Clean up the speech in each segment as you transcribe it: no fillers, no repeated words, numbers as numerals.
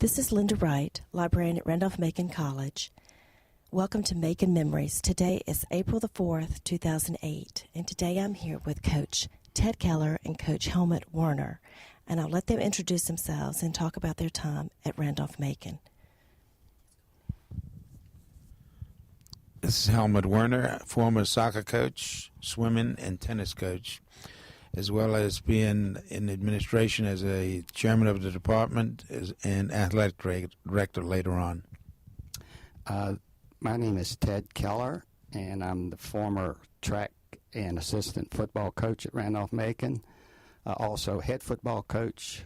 This is Lynda Wright, librarian at Randolph-Macon College. Welcome to Macon Memories. Today is April the 4th, 2008, and today I'm here with Coach Ted Keller and Coach Helmut Werner, and I'll let them introduce themselves and talk about their time at Randolph-Macon. This is Helmut Werner, former soccer coach, swimming and tennis coach, as well as being in administration as a chairman of the department and athletic director later on. My name is Ted Keller, and I'm the former track and assistant football coach at Randolph-Macon, also head football coach,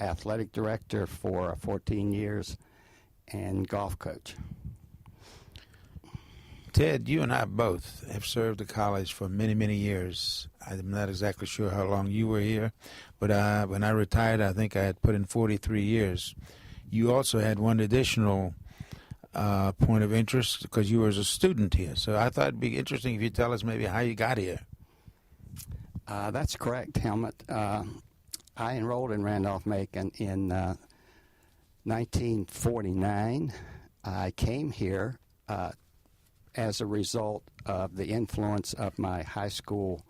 athletic director for 14 years, and golf coach. Ted, you and I both have served the college for many, many years. I'm not exactly sure how long you were here, but when I retired, I think I had put in 43 years. You also had one additional point of interest because you were as a student here. So I thought it'd be interesting if you tell us maybe how you got here. That's correct, Helmut. I enrolled in Randolph-Macon in 1949. I came here as a result of the influence of my high school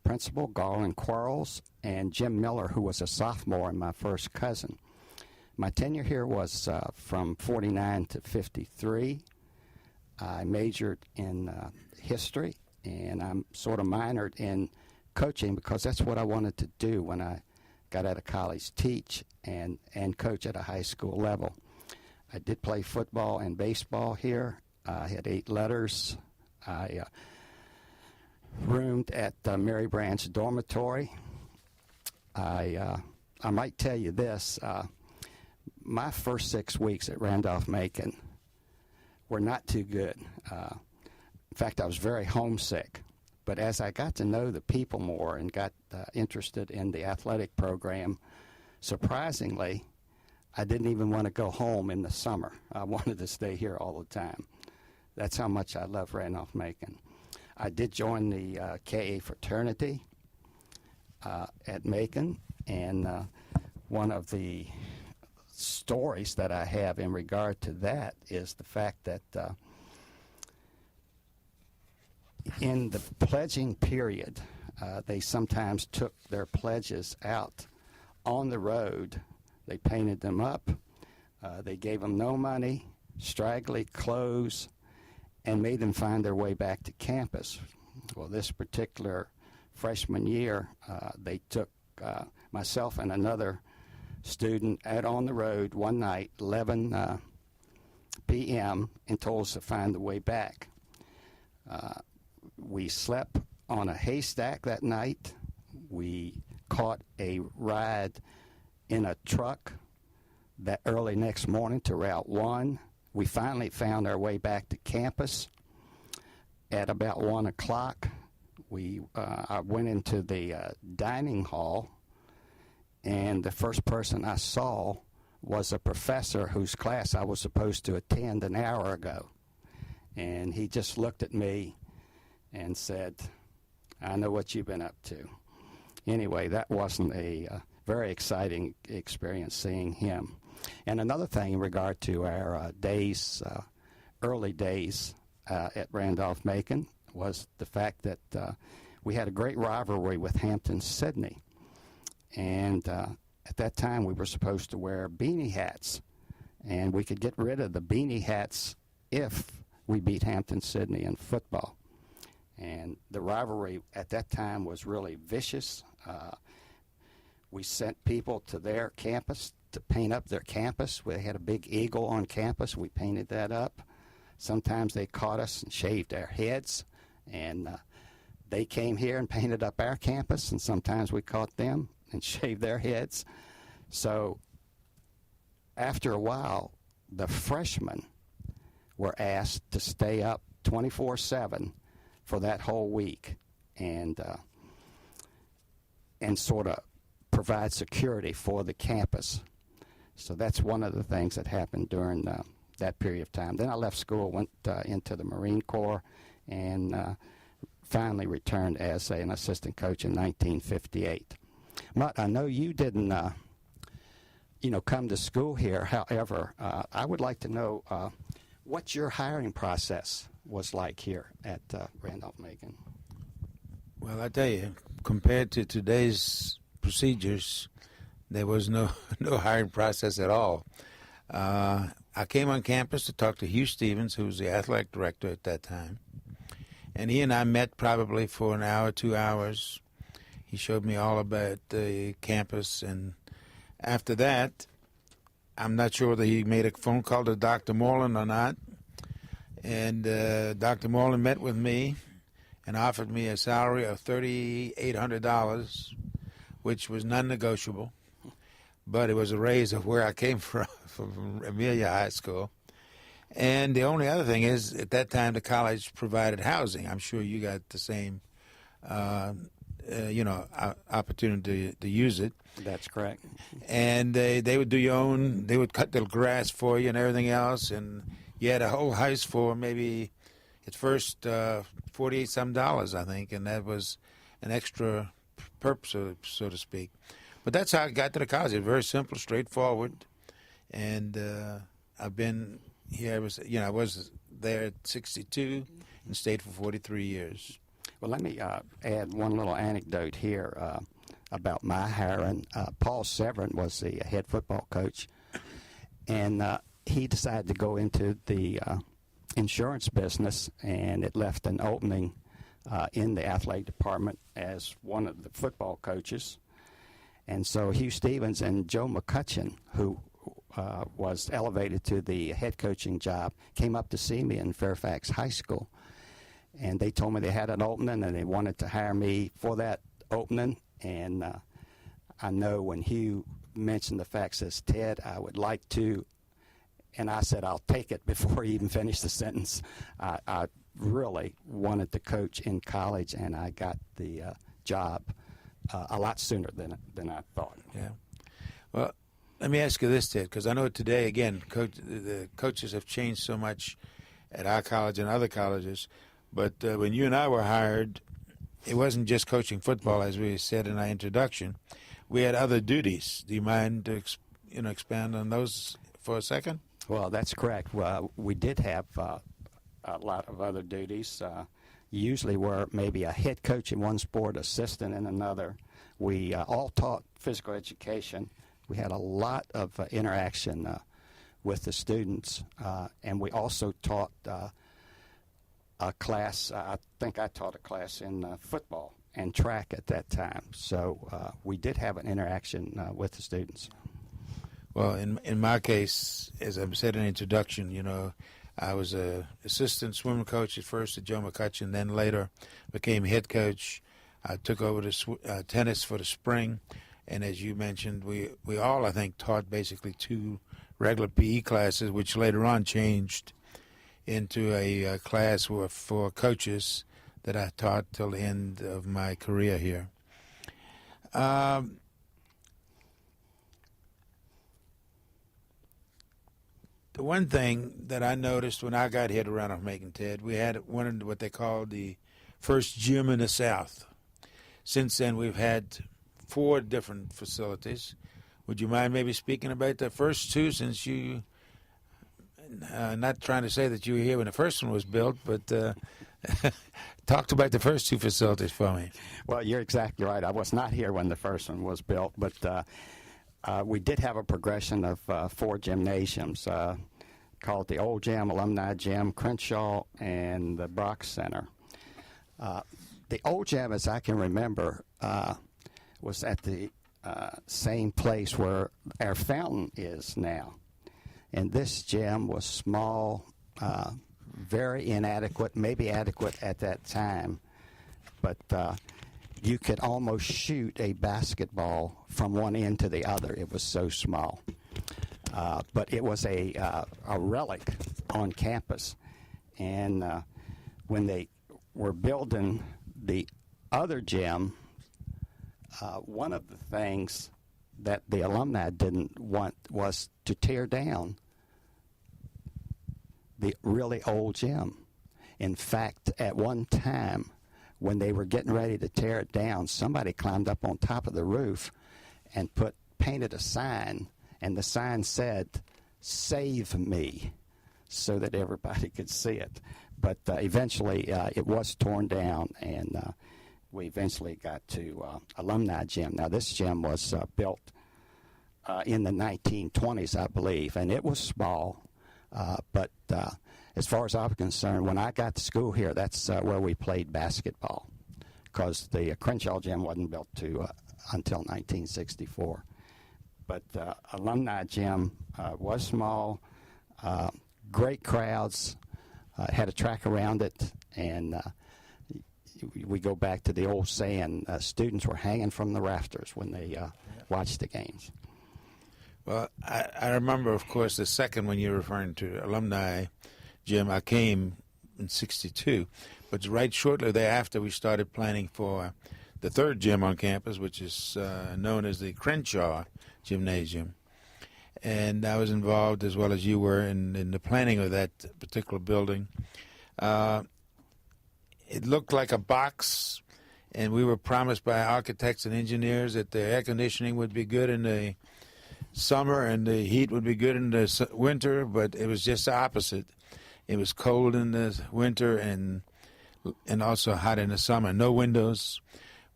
principal, Garland Quarles, and Jim Miller, who was a sophomore and my first cousin. My tenure here was from 49 to 53. I majored in history, and I'm sort of minored in coaching because that's what I wanted to do when I got out of college, teach and coach at a high school level. I did play football and baseball here. I had 8 letters. I roomed at Mary Brandt's dormitory. I might tell you this. My first 6 weeks at Randolph-Macon were not too good. In fact, I was very homesick. But as I got to know the people more and got interested in the athletic program, surprisingly, I didn't even want to go home in the summer. I wanted to stay here all the time. That's how much I love Randolph-Macon. I did join the KA fraternity at Macon, and one of the stories that I have in regard to that is the fact that in the pledging period, they sometimes took their pledges out on the road. They painted them up. They gave them no money, straggly clothes, and made them find their way back to campus. Well, this particular freshman year, they took myself and another student out on the road one night, 11 p.m., and told us to find the way back. We slept on a haystack that night. We caught a ride in a truck that early next morning to Route 1. We finally found our way back to campus at about 1 o'clock. I went into the dining hall, and the first person I saw was a professor whose class I was supposed to attend an hour ago. And he just looked at me and said, "I know what you've been up to." Anyway, that wasn't a very exciting experience seeing him. And another thing in regard to our early days at Randolph-Macon was the fact that we had a great rivalry with Hampton-Sydney. And at that time, we were supposed to wear beanie hats. And we could get rid of the beanie hats if we beat Hampton-Sydney in football. And the rivalry at that time was really vicious. We sent people to their campus to paint up their campus. We had a big eagle on campus. We painted that up. Sometimes they caught us and shaved our heads, and they came here and painted up our campus, and sometimes we caught them and shaved their heads. So after a while, the freshmen were asked to stay up 24/7 for that whole week and sort of provide security for the campus. So that's one of the things that happened during that period of time. Then I left school, went into the Marine Corps, and finally returned as an assistant coach in 1958. Mutt, I know you didn't come to school here. However, I would like to know what your hiring process was like here at Randolph-Macon. Well, I tell you, compared to today's procedures, there was no hiring process at all. I came on campus to talk to Hugh Stevens, who was the athletic director at that time, and he and I met probably for an hour, 2 hours. He showed me all about the campus, and after that, I'm not sure whether he made a phone call to Dr. Moreland or not, and Dr. Moreland met with me and offered me a salary of $3,800, which was non-negotiable, but it was a raise of where I came from Amelia High School. And the only other thing is, at that time, the college provided housing. I'm sure you got the same, opportunity to use it. That's correct. And they would do your own. They would cut the grass for you and everything else. And you had a whole house for maybe at first $48 I think, and that was an extra perk, so to speak. But that's how I got to the college. It was very simple, straightforward, and I've been here. I was there at 62 and stayed for 43 years. Well, let me add one little anecdote here about my hiring. Paul Severin was the head football coach, and he decided to go into the insurance business, and it left an opening in the athletic department as one of the football coaches. And so Hugh Stevens and Joe McCutcheon, who was elevated to the head coaching job, came up to see me in Fairfax High School. And they told me they had an opening and they wanted to hire me for that opening. And I know when Hugh mentioned the fact, says, Ted, I would like to, and I said, I'll take it before he even finished the sentence. I really wanted to coach in college, and I got the job a lot sooner than I thought. Yeah. Well, let me ask you this, Ted, because I know today, again, the coaches have changed so much at our college and other colleges. But when you and I were hired, it wasn't just coaching football, as we said in our introduction. We had other duties. Do you mind to expand on those for a second? Well, that's correct. Well, we did have a lot of other duties. Usually we're maybe a head coach in one sport, assistant in another. We all taught physical education. We had a lot of interaction with the students, and we also taught a class. I think I taught a class in football and track at that time. So we did have an interaction with the students. Well, in my case, as I said in the introduction, I was a assistant swimming coach at first at Joe McCutcheon, then later became head coach. I took over the tennis for the spring, and as you mentioned, we all, I think, taught basically 2 regular PE classes, which later on changed into a class for coaches that I taught till the end of my career here. The one thing that I noticed when I got here to Randolph-Macon, Ted, we had one of what they called the first gym in the South. Since then, we've had 4 different facilities. Would you mind maybe speaking about the first 2, since you, not trying to say that you were here when the first one was built, but talked about the first 2 facilities for me. Well, you're exactly right. I was not here when the first one was built, but we did have a progression of 4 gymnasiums called the Old Gym, Alumni Gym, Crenshaw, and the Brock Center. The Old Gym, as I can remember, was at the same place where our fountain is now. And this gym was small, very inadequate, maybe adequate at that time, but you could almost shoot a basketball from one end to the other. It was so small. But it was a relic on campus. And when they were building the other gym, one of the things that the alumni didn't want was to tear down the really old gym. In fact, at one time, when they were getting ready to tear it down, somebody climbed up on top of the roof and painted a sign and the sign said, "Save me," so that everybody could see it. But eventually it was torn down, and we eventually got to Alumni Gym. Now, this gym was built in the 1920s, I believe, and it was small. But as far as I'm concerned, when I got to school here, that's where we played basketball, because the Crenshaw Gym wasn't built until 1964. But Alumni Gym was small, great crowds, had a track around it, and we go back to the old saying, students were hanging from the rafters when they watched the games. Well, I remember, of course, the second when you're referring to Alumni Gym. I came in '62, but right shortly thereafter we started planning for the third gym on campus, which is known as the Crenshaw Gymnasium. And I was involved, as well as you were, in the planning of that particular building. It looked like a box, and we were promised by architects and engineers that the air conditioning would be good in the summer and the heat would be good in the winter, but it was just the opposite. It was cold in the winter and also hot in the summer. No windows,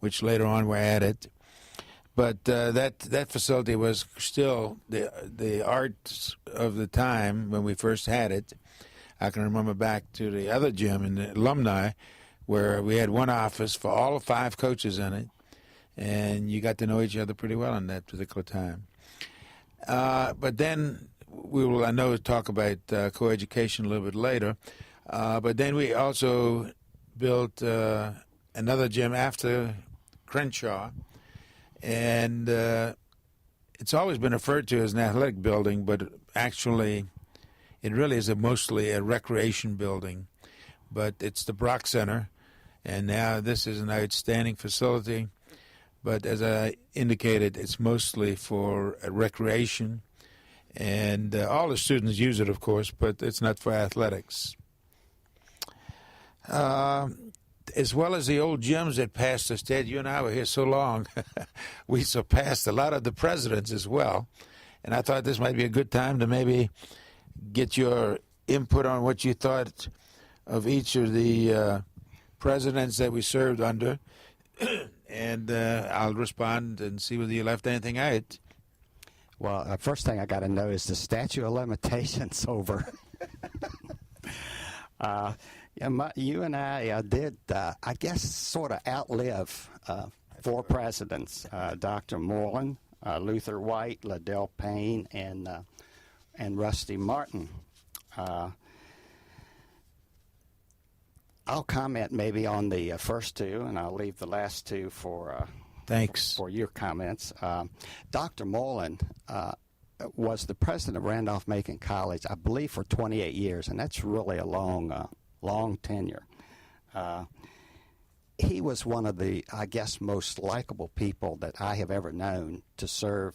which later on were added. But that facility was still the art of the time when we first had it. I can remember back to the other gym in the Alumni, where we had one office for all 5 coaches in it, and you got to know each other pretty well in that particular time. But then we will, I know, talk about coeducation a little bit later. But then we also built another gym after Crenshaw, and it's always been referred to as an athletic building, but actually it really is mostly a recreation building. But it's the Brock Center, and now this is an outstanding facility. But as I indicated, it's mostly for recreation, and all the students use it, of course, but it's not for athletics. As well as the old gyms that passed us, Ted, you and I were here so long, we surpassed a lot of the presidents as well. And I thought this might be a good time to maybe get your input on what you thought of each of the presidents that we served under. And I'll respond and see whether you left anything out. Well, first thing I got to know is the statute of limitations over. You and I did, I guess, sort of outlive 4 presidents: Dr. Moreland, Luther Wright, Liddell Payne, and Rusty Martin. I'll comment maybe on the first 2, and I'll leave the last 2 for Thanks for your comments. Dr. Moreland was the president of Randolph-Macon College, I believe, for 28 years, and that's really a long tenure. He was one of the, I guess, most likable people that I have ever known to serve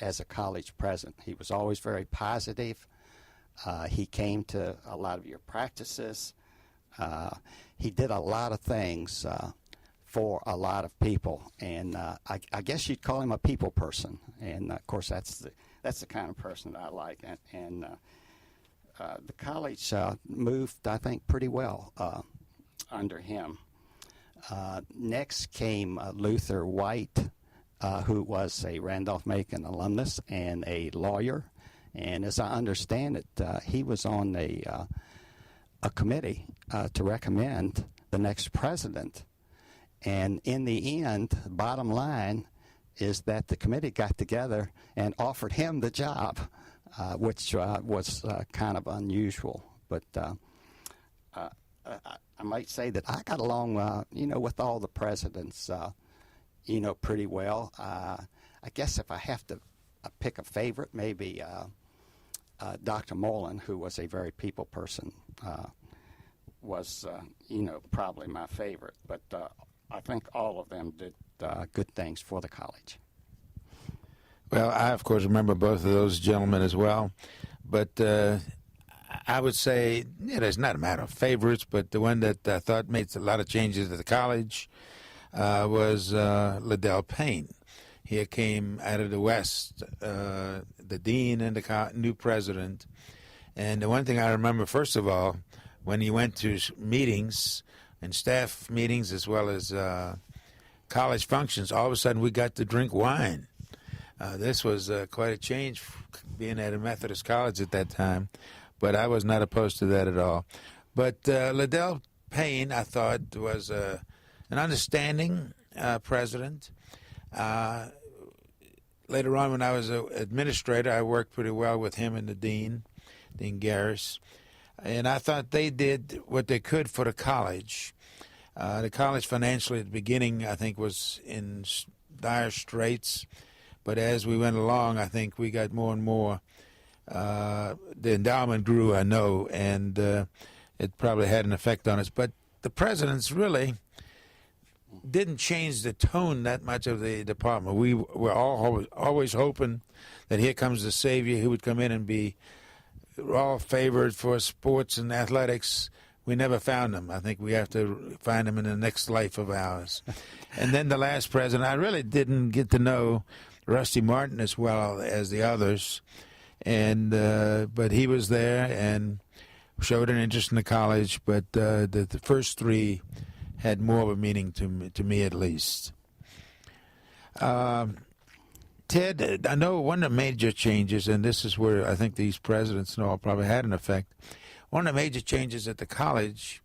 as a college president. He was always very positive. He came to a lot of your practices. He did a lot of things for a lot of people, and I guess you'd call him a people person. And of course, that's the kind of person that I like. And the college moved, I think, pretty well under him. Next came Luther Wright, who was a Randolph-Macon alumnus and a lawyer. And as I understand it, he was on a committee to recommend the next president. And in the end, bottom line is that the committee got together and offered him the job, which was kind of unusual. But I might say that I got along, with all the presidents, pretty well. I guess if I have to pick a favorite, maybe Dr. Moreland, who was a very people person, was, probably my favorite. But I think all of them did good things for the college. Well, I, of course, remember both of those gentlemen as well. But I would say, it's not a matter of favorites, but the one that I thought made a lot of changes at the college was Liddell Payne. here came out of the West, the dean and the new president. And the one thing I remember, first of all, when he went to meetings and staff meetings as well as college functions, all of a sudden we got to drink wine. This was quite a change being at a Methodist college at that time, but I was not opposed to that at all. But Liddell Payne, I thought, was an understanding president. Later on, when I was an administrator, I worked pretty well with him and the Dean Garris. And I thought they did what they could for the college. The college financially at the beginning, I think, was in dire straits. But as we went along, I think we got more and more. The endowment grew, I know, and it probably had an effect on us. But the presidents really didn't change the tone that much of the department. We were always hoping that here comes the savior who would come in and be all favored for sports and athletics. We never found him. I think we have to find him in the next life of ours. And then the last president, I really didn't get to know Rusty Martin as well as the others, and but he was there and showed an interest in the college. But the first three had more of a meaning to me at least. Ted, I know one of the major changes, and this is where I think these presidents and all probably had an effect. One of the major changes at the college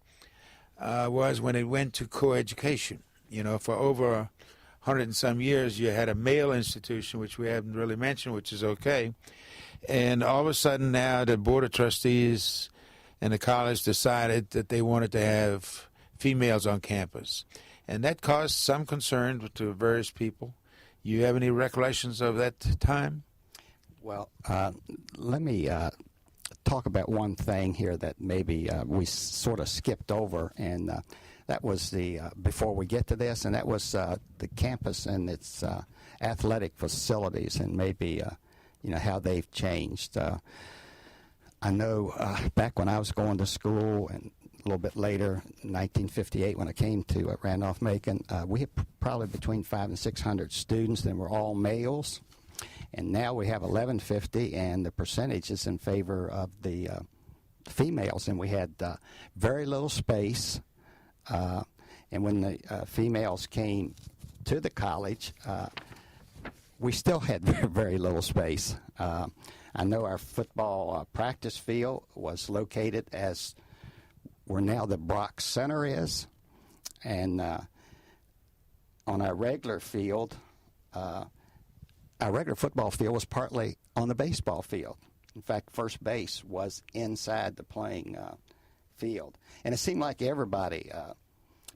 was when it went to coeducation. You know, for over 100 and some years, you had a male institution, which we haven't really mentioned, which is okay. And all of a sudden now the Board of Trustees and the college decided that they wanted to have females on campus. And that caused some concern to various people. You have any recollections of that time? Well, let me talk about one thing here that maybe we sort of skipped over, and that was before we get to this, and that was the campus and its athletic facilities, and maybe how they've changed. I know back when I was going to school, and a little bit later, 1958, when I came to Randolph-Macon, we had probably between 500 and 600 students, and we're all males. And now we have 1150, and the percentage is in favor of the females. And we had very little space. And when the females came to the college, we still had very little space. I know our football practice field was located as where now the Brock Center is. And on our regular field, our regular football field was partly on the baseball field. In fact, first base was inside the playing field. And it seemed like everybody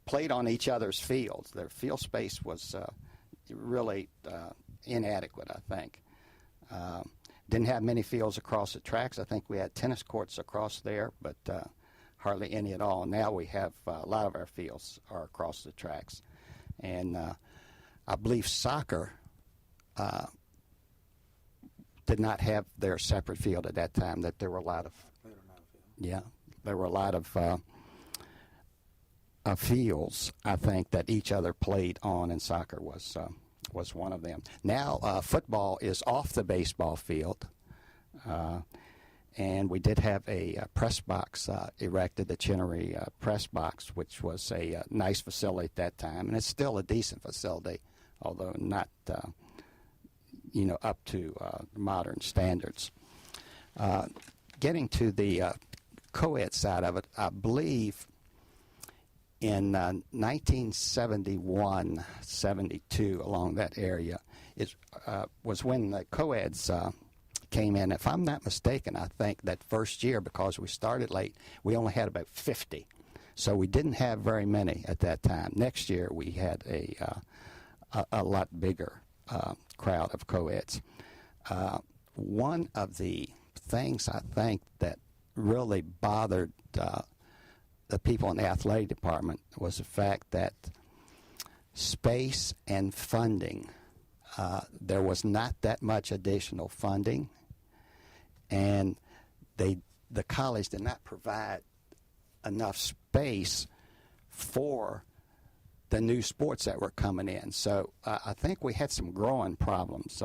played on each other's fields. Their field space was really inadequate, I think. Didn't have many fields across the tracks. I think we had tennis courts across there, but hardly any at all. Now we have a lot of our fields are across the tracks. And I believe soccer did not have their separate field at that time, that there were a lot of, there were a lot of fields, I think, that each other played on, and soccer was one of them. Now football is off the baseball field, and we did have a press box erected, the Chinnery press box, which was a nice facility at that time, and it's still a decent facility, although not up to modern standards. Getting to the co-ed side of it, I believe in 1971, 72, along that area, was when the co-eds came in. If I'm not mistaken, I think that first year, because we started late, we only had about 50. So we didn't have very many at that time. Next year, we had a lot bigger crowd of co-eds. One of the things I think that really bothered the people in the athletic department was the fact that space and funding, there was not that much additional funding, and the college did not provide enough space for the new sports that were coming in. So I think we had some growing problems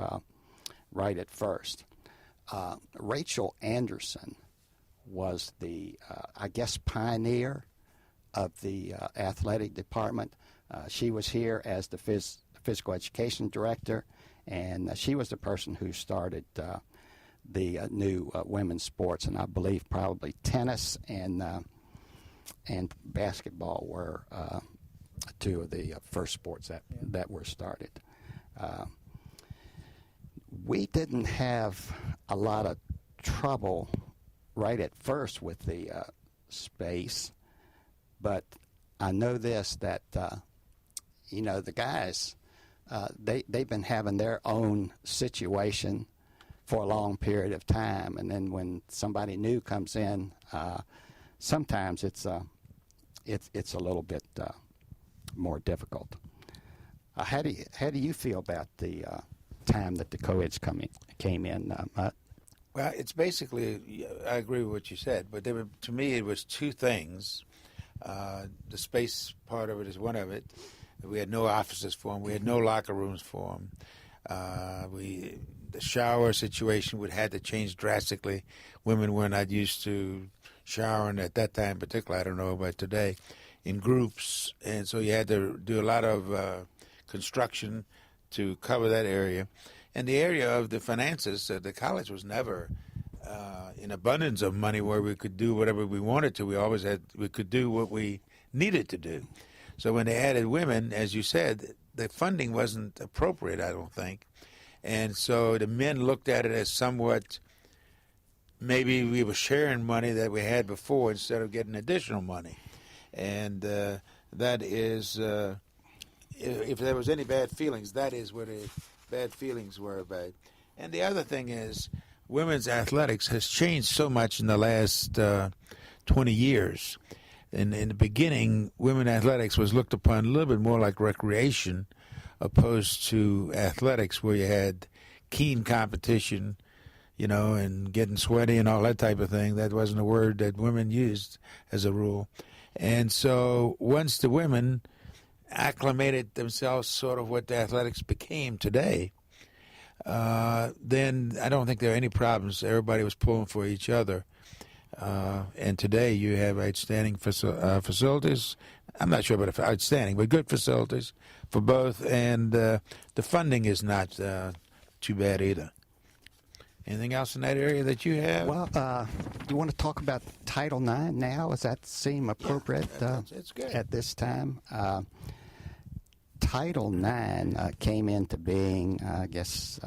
right at first. Rachel Anderson was the, I guess, pioneer of the athletic department. She was here as the physical education director, and she was the person who started the new women's sports, and I believe probably tennis and basketball were two of the first sports that were started. We didn't have a lot of trouble right at first with the space, but I know this, that the guys, they've been having their own situation for a long period of time, and then when somebody new comes in, sometimes it's a little bit more difficult. How do you feel about the time that the co-eds came in, Mutt? Well, it's basically, I agree with what you said, but to me it was two things. The space part of it is one of it. We had no offices for them. We had no locker rooms for them. The shower situation had to change drastically. Women were not used to showering at that time, particularly, I don't know about today, in groups, and so you had to do a lot of construction to cover that area. And the area of the finances, the college was never in abundance of money where we could do whatever we wanted to. We could do what we needed to do. So when they added women, as you said, the funding wasn't appropriate, I don't think. And so the men looked at it as somewhat, maybe we were sharing money that we had before instead of getting additional money. And that is, if there was any bad feelings, that is where the bad feelings were about. And the other thing is, women's athletics has changed so much in the last 20 years. In the beginning, women athletics was looked upon a little bit more like recreation, opposed to athletics where you had keen competition, and getting sweaty and all that type of thing. That wasn't a word that women used as a rule. And so once the women acclimated themselves sort of what the athletics became today, then I don't think there are any problems. Everybody was pulling for each other. And today you have outstanding facilities. I'm not sure about outstanding, but good facilities for both. And the funding is not too bad either. Anything else in that area that you have? Well, do you want to talk about Title IX now? Does that seem appropriate it's good. At this time? Title IX came into being, I guess,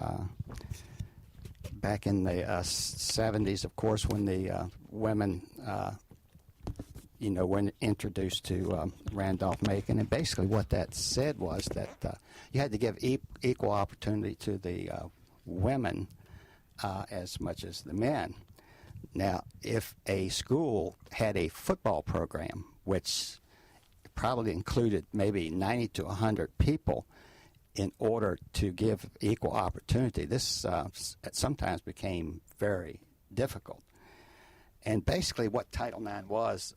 back in the 70s, of course, when the women, were introduced to Randolph-Macon. And basically what that said was that you had to give equal opportunity to the women as much as the men. Now, if a school had a football program, which probably included maybe 90 to 100 people, in order to give equal opportunity, this sometimes became very difficult. And basically what Title IX was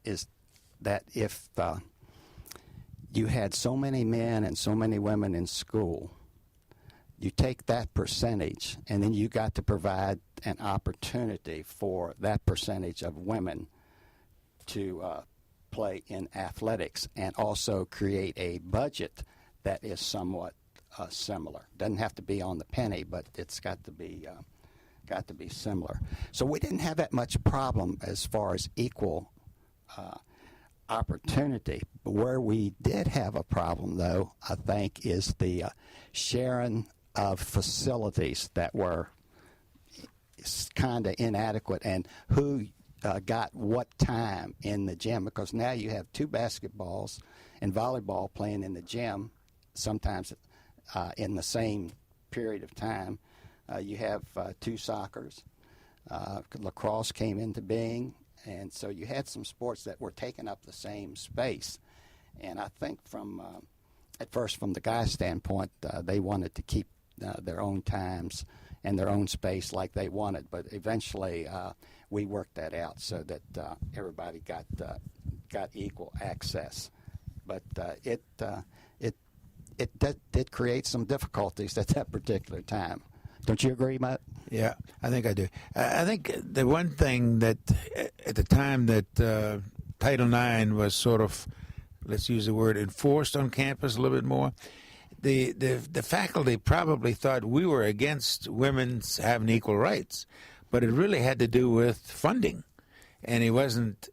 is that if you had so many men and so many women in school, you take that percentage, and then you got to provide an opportunity for that percentage of women to play in athletics, and also create a budget that is somewhat similar. Doesn't have to be on the penny, but it's got to be similar. So we didn't have that much problem as far as equal opportunity. But where we did have a problem, though, I think, is the sharing of facilities that were kind of inadequate, and who got what time in the gym, because now you have two basketballs and volleyball playing in the gym, sometimes in the same period of time. You have two soccers. Lacrosse came into being, and so you had some sports that were taking up the same space. And I think at first from the guys' standpoint, they wanted to keep their own times and their own space like they wanted, but eventually we worked that out so that everybody got equal access. But it did create some difficulties at that particular time. Don't you agree, Matt? Yeah, I think I do. I think the one thing that at the time that Title IX was sort of, let's use the word, enforced on campus a little bit more, the faculty probably thought we were against women's having equal rights, but it really had to do with funding, and it wasn't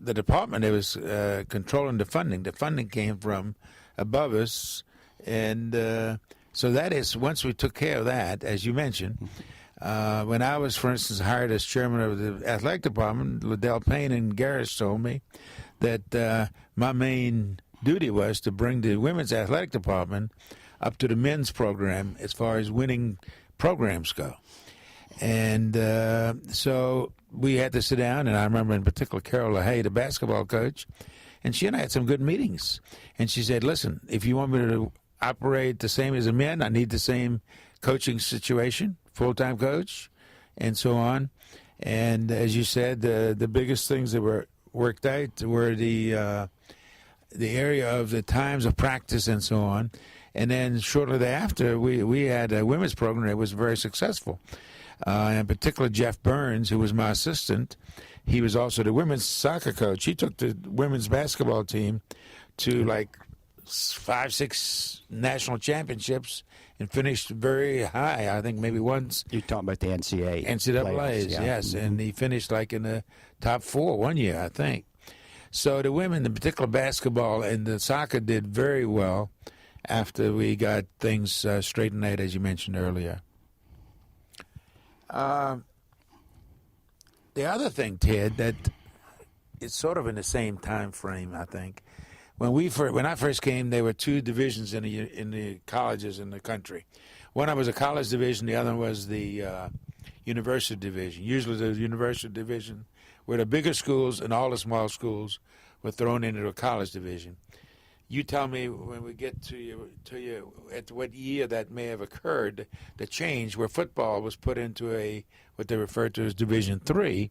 the department that was controlling the funding. The funding came from above us, and so that is, once we took care of that, as you mentioned, when I was, for instance, hired as chairman of the athletic department, Liddell Payne and Garris told me that my main duty was to bring the women's athletic department up to the men's program as far as winning programs go. And so we had to sit down, and I remember in particular Carol LaHaye, the basketball coach, and she and I had some good meetings. And she said, listen, if you want me to operate the same as the men, I need the same coaching situation, full-time coach, and so on. And as you said, the biggest things that were worked out were the area of the times of practice and so on. And then shortly thereafter, we had a women's program that was very successful. In particular, Jeff Burns, who was my assistant, he was also the women's soccer coach. He took the women's basketball team to like 5-6 national championships and finished very high. I think maybe once. You're talking about the NCAAs, yeah. Yes, and he finished like in the top 4 one year, I think. So the women, in particular basketball and the soccer, did very well after we got things straightened out, as you mentioned earlier. The other thing, Ted, that it's sort of in the same time frame, I think. When I first came, there were 2 divisions in the colleges in the country. One was a college division, the other was the university division. Usually the university division where the bigger schools and all the small schools were thrown into a college division. You tell me when we get to you at what year that may have occurred, the change where football was put into what they refer to as Division III,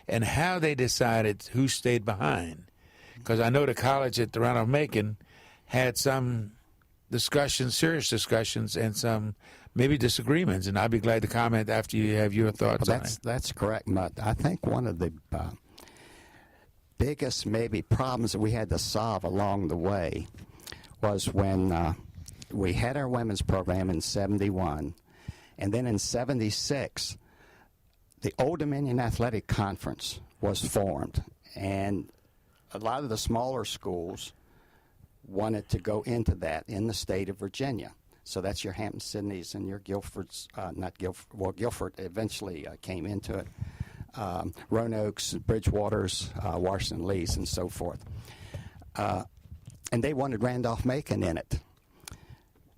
and how they decided who stayed behind. Because I know the college at the Randolph-Macon had some discussions, serious discussions, and some maybe disagreements, and I'd be glad to comment after you have your thoughts on it. That's correct, Mutt. I think one of the biggest maybe problems that we had to solve along the way was when we had our women's program in 71, and then in 76, the Old Dominion Athletic Conference was formed, and a lot of the smaller schools wanted to go into that in the state of Virginia. So that's your Hampton-Sydneys and your Guilfords, Guilford eventually came into it. Roanoke's, Bridgewater's, Washington Lee's, and so forth. And they wanted Randolph-Macon in it.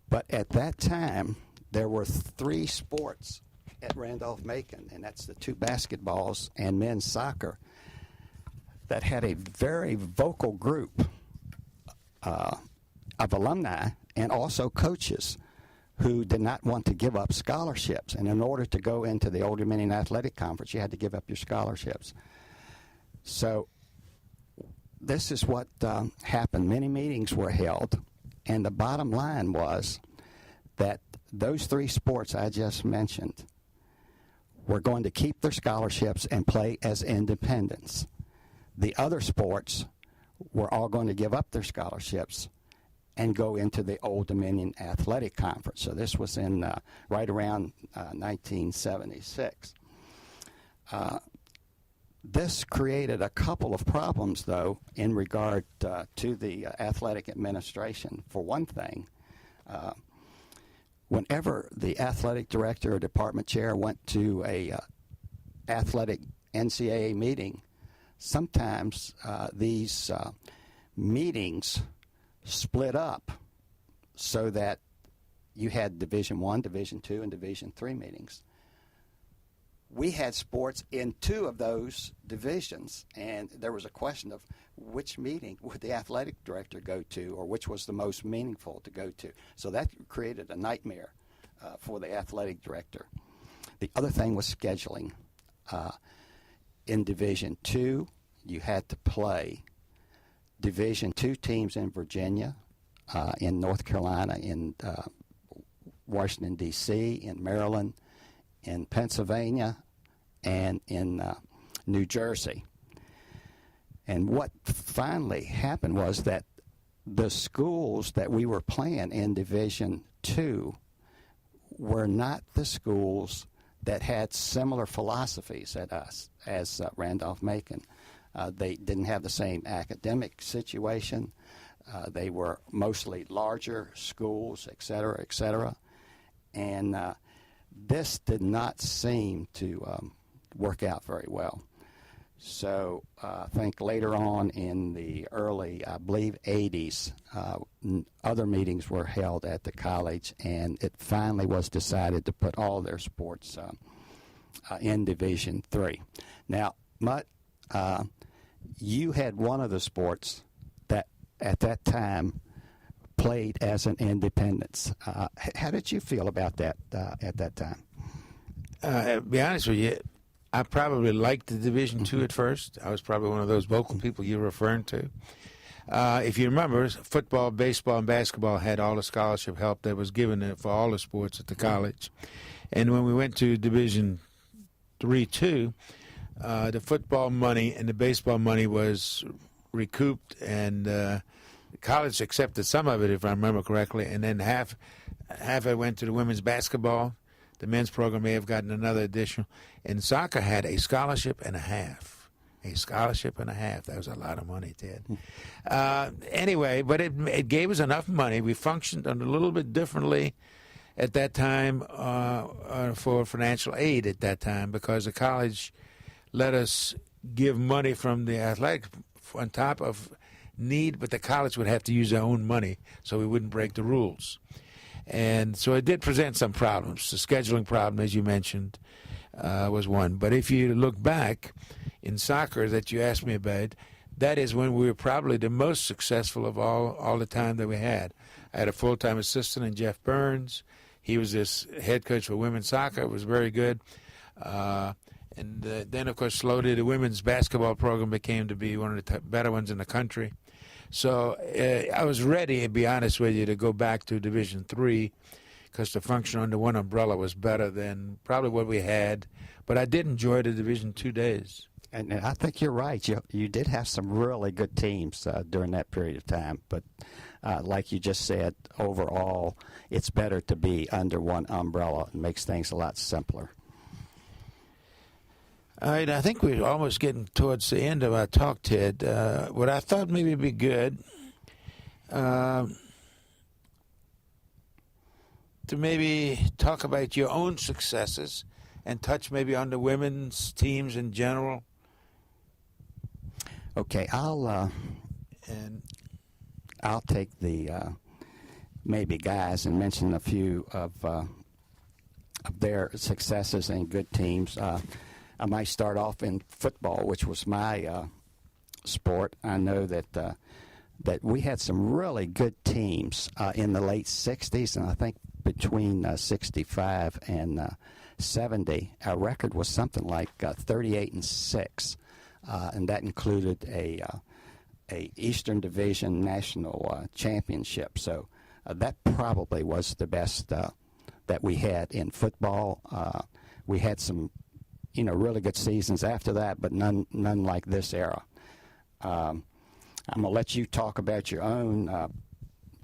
But at that time, there were 3 sports at Randolph-Macon, and that's the 2 basketballs and men's soccer, that had a very vocal group of alumni and also coaches who did not want to give up scholarships. And in order to go into the Old Dominion Athletic Conference, you had to give up your scholarships. So this is what happened. Many meetings were held, and the bottom line was that those 3 sports I just mentioned were going to keep their scholarships and play as independents. The other sports were all going to give up their scholarships and go into the Old Dominion Athletic Conference. So this was in right around 1976. This created a couple of problems, though, in regard to the athletic administration. For one thing, whenever the athletic director or department chair went to a athletic NCAA meeting, sometimes these meetings split up so that you had Division I, Division II, and Division III meetings. We had sports in 2 of those divisions, and there was a question of which meeting would the athletic director go to, or which was the most meaningful to go to. So that created a nightmare for the athletic director. The other thing was scheduling. In Division II, you had to play Division II teams in Virginia, in North Carolina, in Washington, D.C., in Maryland, in Pennsylvania, and in New Jersey. And what finally happened was that the schools that we were playing in Division II were not the schools that had similar philosophies as Randolph-Macon. They didn't have the same academic situation. They were mostly larger schools, et cetera, et cetera. And this did not seem to work out very well. So I think later on in the early, I believe, 80s, other meetings were held at the college, and it finally was decided to put all their sports in Division III. Now, Mutt, you had one of the sports that at that time played as an independence. How did you feel about that at that time? To be honest with you, I probably liked the Division II at first. I was probably one of those vocal people you're referring to. If you remember, football, baseball, and basketball had all the scholarship help that was given for all the sports at the college. And when we went to Division III, the football money and the baseball money was recouped, and the college accepted some of it, if I remember correctly, and then half it went to the women's basketball. The men's program may have gotten another additional. And soccer had a scholarship and a half. A scholarship and a half. That was a lot of money, Ted. Anyway, but it gave us enough money. We functioned a little bit differently at that time for financial aid at that time, because the college let us give money from the athletic on top of need, but the college would have to use their own money so we wouldn't break the rules. And so it did present some problems. The scheduling problem, as you mentioned, was one. But if you look back in soccer that you asked me about, that is when we were probably the most successful of all the time that we had. I had a full-time assistant in Jeff Burns. He was this head coach for women's soccer. It was very good. And then, of course, slowly the women's basketball program became to be one of the better ones in the country. So I was ready, to be honest with you, to go back to Division III, because the function under one umbrella was better than probably what we had. But I did enjoy the Division II days. And I think you're right. You did have some really good teams during that period of time. But like you just said, overall, it's better to be under one umbrella. It makes things a lot simpler. All right, I think we're almost getting towards the end of our talk, Ted. What I thought maybe would be good to maybe talk about your own successes and touch maybe on the women's teams in general. Okay, I'll take the maybe guys and mention a few of their successes and good teams. I might start off in football, which was my sport. I know that we had some really good teams in the late 60s, and I think between 65 and 70, our record was something like 38-6, and that included a Eastern Division national championship. So that probably was the best that we had in football. We had some really good seasons after that, but none like this era. I'm going to let you talk about your own,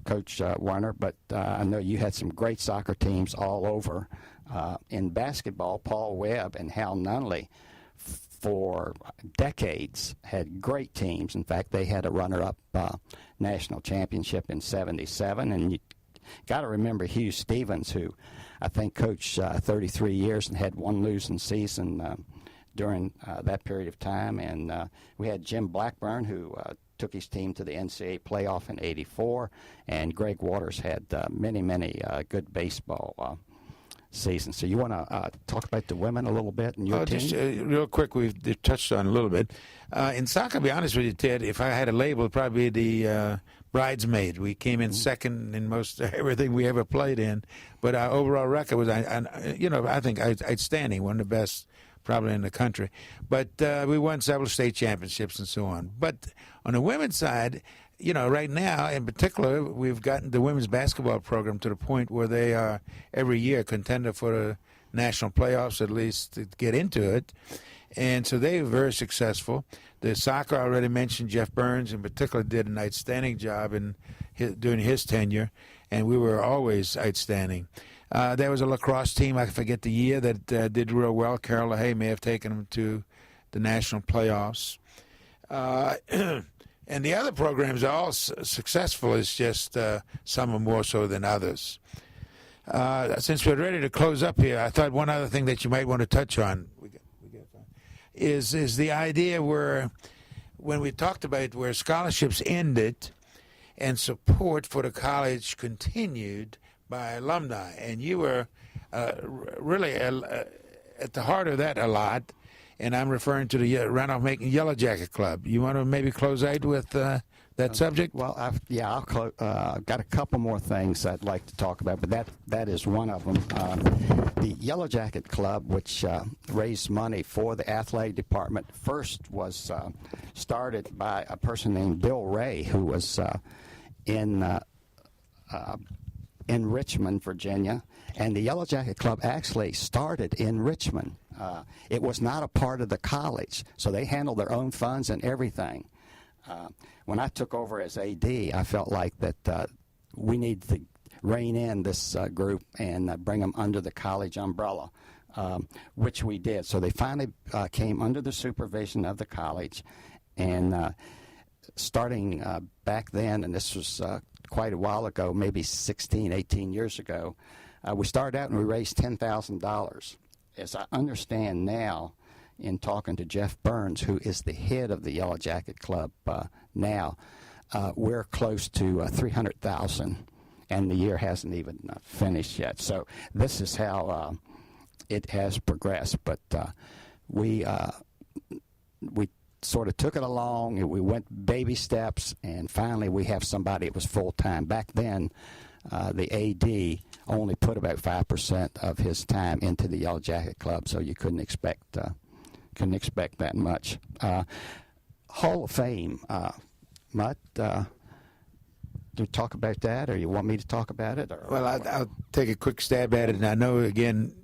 Coach Werner, but I know you had some great soccer teams all over. In basketball, Paul Webb and Hal Nunley for decades had great teams. In fact, they had a runner-up national championship in '77, and you got to remember Hugh Stevens, who I think coached 33 years and had one losing season during that period of time. And we had Jim Blackburn, who took his team to the NCAA playoff in '84, and Greg Waters had many good baseball seasons. So you want to talk about the women a little bit and your team? Just real quick, we've touched on a little bit. In soccer, to be honest with you, Ted, if I had a label, it'd probably be the bridesmaid. We came in second in most everything we ever played in, but our overall record was, I think, outstanding. One of the best probably in the country. But we won several state championships and so on. But on the women's side, right now in particular, we've gotten the women's basketball program to the point where they are every year contender for the national playoffs, at least to get into it. And so they were very successful. The soccer, I already mentioned, Jeff Burns in particular did an outstanding job during his tenure, and we were always outstanding. There was a lacrosse team, I forget the year, that did real well. Carol LaHaye may have taken them to the national playoffs. And the other programs are all successful. It's just some are more so than others. Since we're ready to close up here, I thought one other thing that you might want to touch on is the idea where, when we talked about where scholarships ended and support for the college continued by alumni, and you were really at the heart of that a lot, and I'm referring to the Randolph-Macon Yellow Jacket Club. You want to maybe close out with that subject? Well, I've got a couple more things I'd like to talk about, but that is one of them. The Yellow Jacket Club, which raised money for the athletic department, first was started by a person named Bill Ray, who was in Richmond, Virginia, and the Yellow Jacket Club actually started in Richmond. It was not a part of the college, so they handled their own funds and everything. When I took over as AD, I felt like that we needed to rein in this group and bring them under the college umbrella, which we did. So they finally came under the supervision of the college, and starting back then, and this was quite a while ago, maybe 16, 18 years ago, we started out and we raised $10,000. As I understand now, in talking to Jeff Burns, who is the head of the Yellow Jacket Club now, we're close to $300,000, and the year hasn't even finished yet. So this is how it has progressed. But we sort of took it along, and we went baby steps, and finally we have somebody that was full-time. Back then, the AD only put about 5% of his time into the Yellow Jacket Club, so you couldn't expect that much. Hall of Fame, Mutt, do you talk about that, or you want me to talk about it? Well, I'll take a quick stab at it, and I know, again,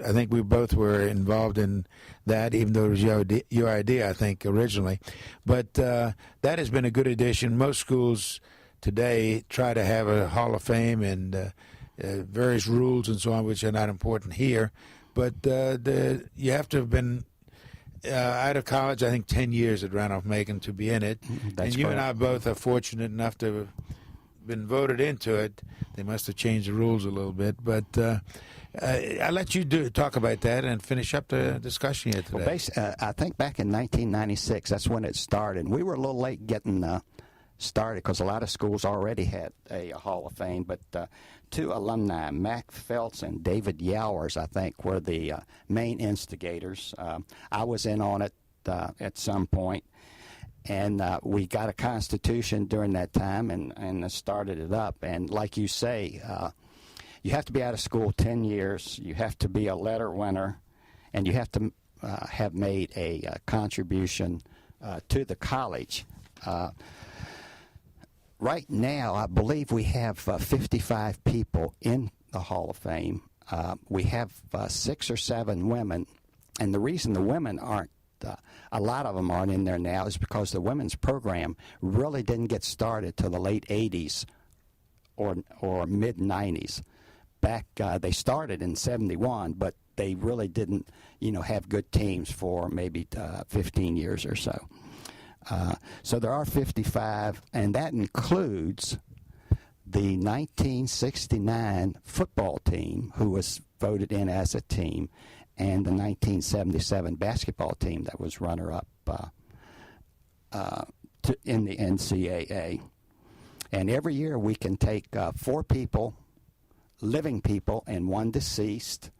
I think we both were involved in that, even though it was your idea, I think, originally. But that has been a good addition. Most schools today try to have a Hall of Fame and various rules and so on, which are not important here. But you have to have been out of college, I think, 10 years at Randolph-Macon to be in it. That's and you correct. and I both are fortunate enough to have been voted into it. They must have changed the rules a little bit. But I'll let you talk about that and finish up the discussion here today. Well, I think back in 1996, that's when it started. We were a little late getting started because a lot of schools already had a Hall of Fame, but two alumni, Mac Feltz and David Yowers, I think, were the main instigators. I was in on it at some point, and we got a constitution during that time and started it up. And like you say, you have to be out of school 10 years, you have to be a letter winner, and you have to have made a contribution to the college. Right now, I believe we have 55 people in the Hall of Fame. We have 6 or 7 women, and the reason the women aren't, a lot of them aren't in there now, is because the women's program really didn't get started till the late 80s or mid-90s. Back, they started in 71, but they really didn't, have good teams for maybe 15 years or so. So there are 55, and that includes the 1969 football team, who was voted in as a team, and the 1977 basketball team that was runner-up in the NCAA. And every year we can take 4 people, living people, and 1 deceased.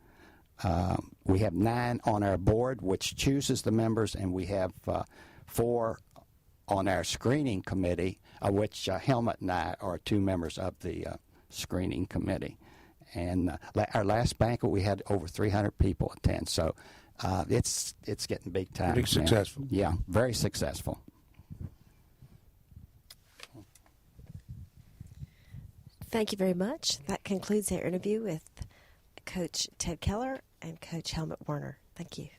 We have 9 on our board, which chooses the members, and we have 4 on our screening committee, of which Helmut and I are 2 members of the screening committee. And our last banquet, we had over 300 people attend. So It's getting big time. Pretty successful. Yeah, very successful. Thank you very much. That concludes our interview with Coach Ted Keller and Coach Helmut Werner. Thank you.